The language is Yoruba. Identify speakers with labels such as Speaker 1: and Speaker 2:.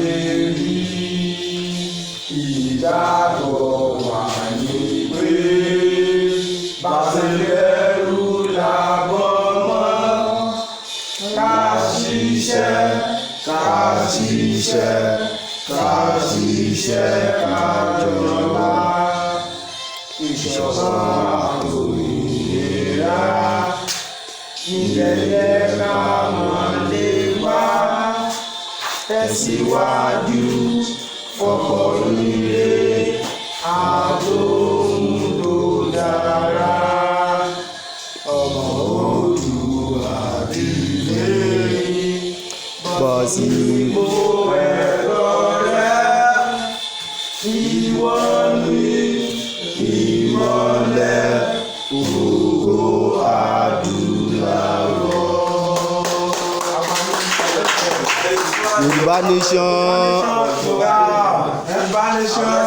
Speaker 1: ayé rí. Ìgbàgbọ́ wa ni pé bá ṣe bẹ̀rù làbọ̀ mọ́. Ká ṣiṣẹ́, ká ṣiṣẹ́, ká ṣiṣẹ́ ká jọba. Ìṣọ̀kan àtòmìnira ìjẹ́jẹ́ ká máa lè wá. Tẹ̀síwájú fọ́pọ̀ ire àtòhun tó dára. Ọmọ Oòduà dìde bọ́ sípò ẹ̀tọ́ rẹ. Ìwọ ni ìmọ́lẹ̀ ògo adúláwọ̀.
Speaker 2: Yorùbá Nation.